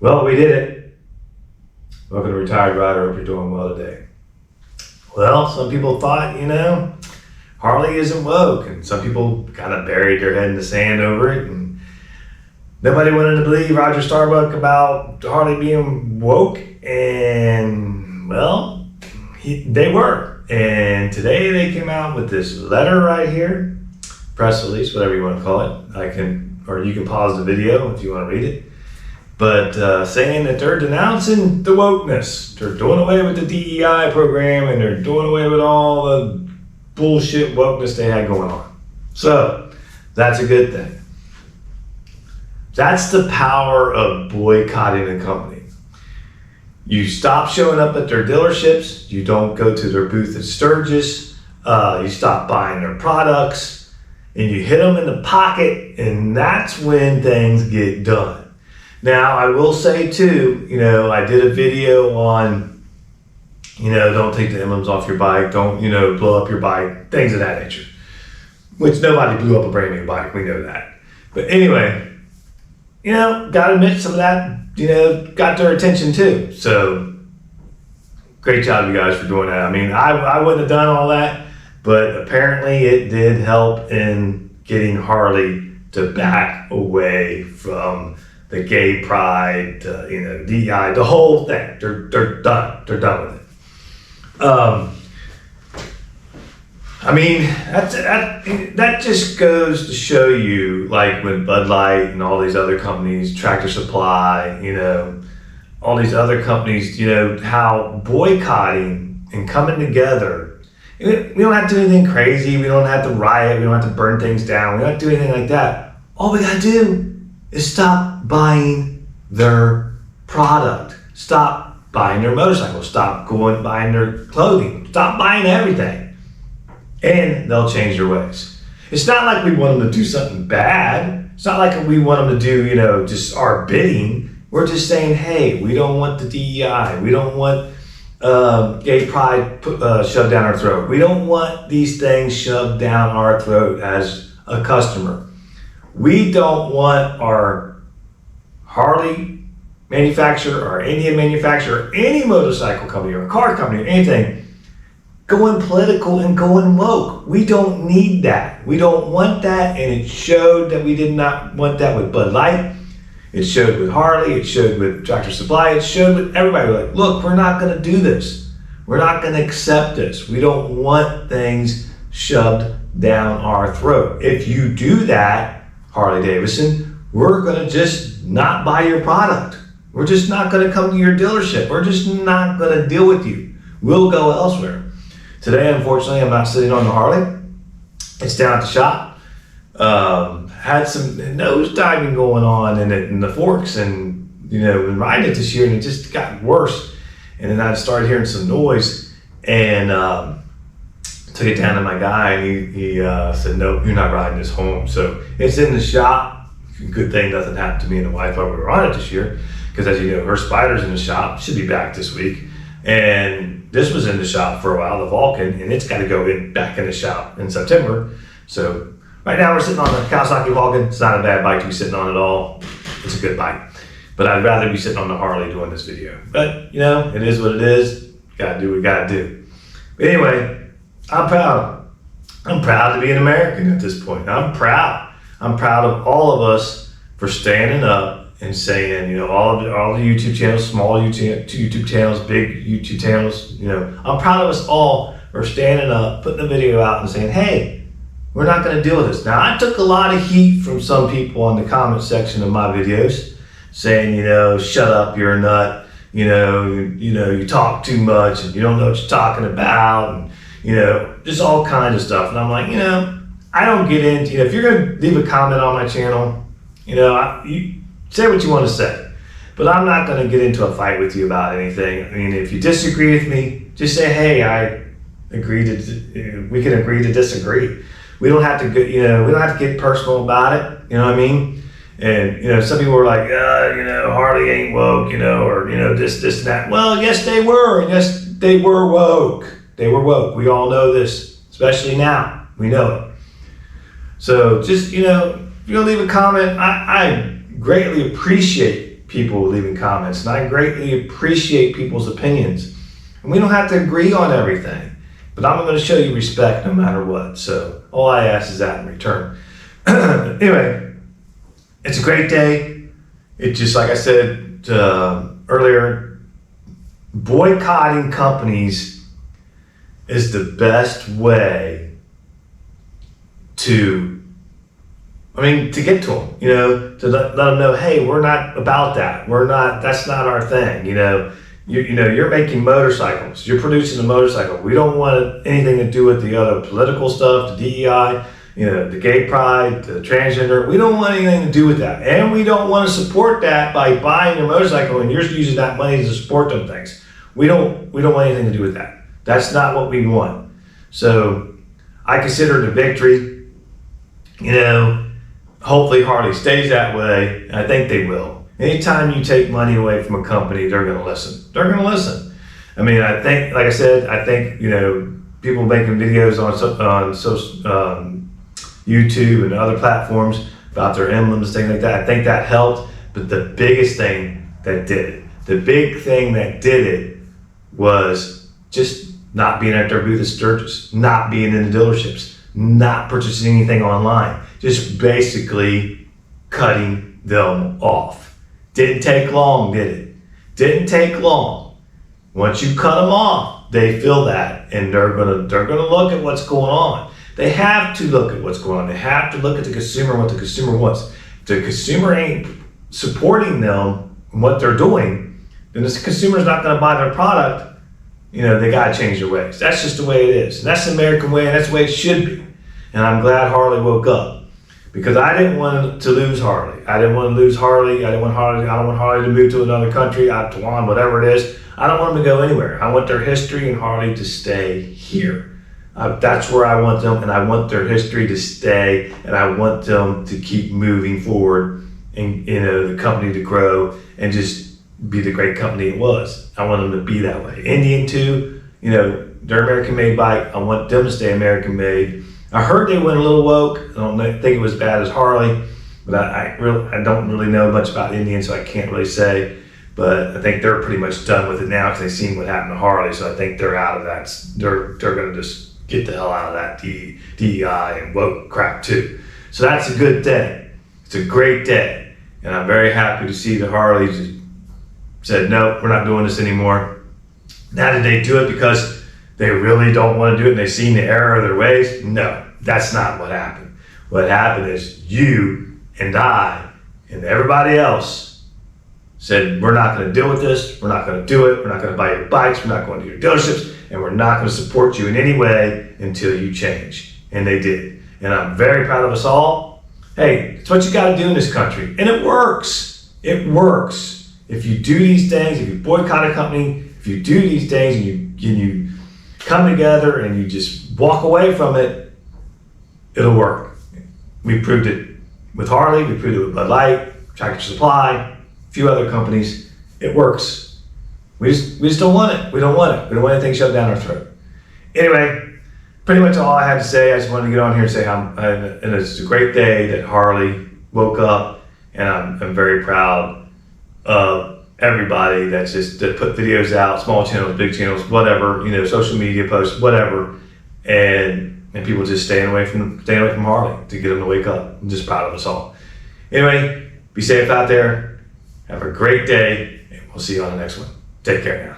Well, we did it. Welcome to Retired Rider. Hope you're doing well today. Well, some people thought, Harley isn't woke, and some people kind of buried their head in the sand over it, and nobody wanted to believe Roger Starbuck about Harley being woke, and well, they were. And today they came out with this letter right here, press release, whatever you want to call it. You can pause the video if you want to read it. But saying that they're denouncing the wokeness. They're doing away with the DEI program, and they're doing away with all the bullshit wokeness they had going on. So that's a good thing. That's the power of boycotting a company. You stop showing up at their dealerships. You don't go to their booth at Sturgis. You stop buying their products, and you hit them in the pocket, and that's when things get done. Now, I will say too, I did a video on, don't take the emblems off your bike, don't, blow up your bike, things of that nature. Which nobody blew up a brand new bike, we know that. But anyway, gotta admit some of that, got their attention too. So, great job you guys for doing that. I mean, I wouldn't have done all that, but apparently it did help in getting Harley to back away from the gay pride, DEI, the whole thing. They're done. They're done with it. That just goes to show you, like when Bud Light and all these other companies, Tractor Supply, all these other companies, how boycotting and coming together. We don't have to do anything crazy. We don't have to riot. We don't have to burn things down. We don't have to do anything like that. All we gotta do is stop buying their product. Stop buying their motorcycles. Stop buying their clothing. Stop buying everything. And they'll change their ways. It's not like we want them to do something bad. It's not like we want them to do, just our bidding. We're just saying, hey, we don't want the DEI. We don't want gay pride shoved down our throat. We don't want these things shoved down our throat as a customer. We don't want our Harley manufacturer, or Indian manufacturer, or any motorcycle company or car company or anything going political and going woke. We don't need that. We don't want that, and it showed that we did not want that with Bud Light. It showed with Harley. It showed with Tractor Supply. It showed with everybody. Like, look, we're not going to do this. We're not going to accept this. We don't want things shoved down our throat. If you do that, Harley Davidson, we're going to just not buy your product. We're just not going to come to your dealership. We're just not going to deal with you. We'll go elsewhere. Today, unfortunately, I'm not sitting on the Harley. It's down at the shop. Had some nose diving going on in the forks, and been riding it this year, and it just got worse. And then I started hearing some noise, and took it down to my guy, and he said, "No, you're not riding this home." So it's in the shop. Good thing nothing happened to me and the wife while we were on it this year, because as you know, her Spider's in the shop. Should be back this week. And this was in the shop for a while, the Vulcan, and it's got to go back in the shop in September. So right now we're sitting on the Kawasaki Vulcan. It's not a bad bike to be sitting on at all. It's a good bike. But I'd rather be sitting on the Harley doing this video. But it is what it is. Gotta do what we gotta do. But anyway, I'm proud. I'm proud to be an American at this point. I'm proud. I'm proud of all of us for standing up and saying, all the YouTube channels, small YouTube channels, big YouTube channels, I'm proud of us all for standing up, putting a video out and saying, hey, we're not going to deal with this. Now, I took a lot of heat from some people on the comment section of my videos saying, shut up, you're a nut, you talk too much and you don't know what you're talking about, and just all kinds of stuff. And I'm like, I don't get into, if you're going to leave a comment on my channel, you say what you want to say, but I'm not going to get into a fight with you about anything. I mean, if you disagree with me, just say, hey, we can agree to disagree. We don't have to get, we don't have to get personal about it. You know what I mean? And, some people were like, Harley ain't woke, or, this, and that. Well, yes, they were. And yes, they were woke. They were woke. We all know this, especially now. We know it. So just, if you're going to leave a comment, I greatly appreciate people leaving comments, and I greatly appreciate people's opinions. And we don't have to agree on everything, but I'm going to show you respect no matter what. So all I ask is that in return. Anyway, it's a great day. It just, like I said earlier, boycotting companies is the best way to get to them, to let them know, hey, we're not about that. That's not our thing. You're making motorcycles. You're producing a motorcycle. We don't want anything to do with the other political stuff, the DEI, the gay pride, the transgender. We don't want anything to do with that. And we don't want to support that by buying a motorcycle and you're using that money to support them things. We don't want anything to do with that. That's not what we want. So I consider it a victory. Hopefully Harley stays that way. I think they will. Anytime you take money away from a company, they're going to listen. They're going to listen. I think, like I said, people making videos on social, YouTube and other platforms about their emblems, things like that. I think that helped. But the biggest thing that did it, was just not being at their booth at Sturgis, not being in the dealerships, not purchasing anything online, just basically cutting them off. Didn't take long, did it? Didn't take long. Once you cut them off, they feel that, and they're gonna look at what's going on. They have to look at what's going on. They have to look at the consumer, what the consumer wants. If the consumer ain't supporting them and what they're doing, then the consumer's not gonna buy their product. They gotta change their ways. That's just the way it is. And that's the American way, and that's the way it should be. And I'm glad Harley woke up, because I didn't want to lose Harley. I don't want Harley to move to another country, Taiwan, whatever it is. I don't want them to go anywhere. I want their history and Harley to stay here. That's where I want them, and I want their history to stay, and I want them to keep moving forward, and the company to grow and just be the great company it was. I want them to be that way. Indian too, they're American made bike. I want them to stay American made. I heard they went a little woke. I don't think it was as bad as Harley, but I don't really know much about Indian, so I can't really say. But I think they're pretty much done with it now because they've seen what happened to Harley. So I think they're out of that. They're going to just get the hell out of that DEI and woke crap too. So that's a good thing. It's a great day, and I'm very happy to see that Harley just said, no, we're not doing this anymore. Now, did they do it because they really don't want to do it and they've seen the error of their ways? No, that's not what happened. What happened is you and I and everybody else said, we're not going to deal with this. We're not going to do it. We're not going to buy your bikes. We're not going to your dealerships, and we're not going to support you in any way until you change. And they did. And I'm very proud of us all. Hey, it's what you got to do in this country. And it works. It works. If you do these things, if you boycott a company, if you do these things and you come together and you just walk away from it, it'll work. We proved it with Harley, we proved it with Bud Light, Tractor Supply, a few other companies. It works. We just don't want it. We don't want it. We don't want anything shoved down our throat. Anyway, pretty much all I had to say. I just wanted to get on here and say and it's a great day that Harley woke up, and I'm very proud of everybody that put videos out, small channels, big channels, whatever, social media posts, whatever, and people just staying away from Harley to get them to wake up. I'm just proud of us all. Anyway, be safe out there. Have a great day, and we'll see you on the next one. Take care now.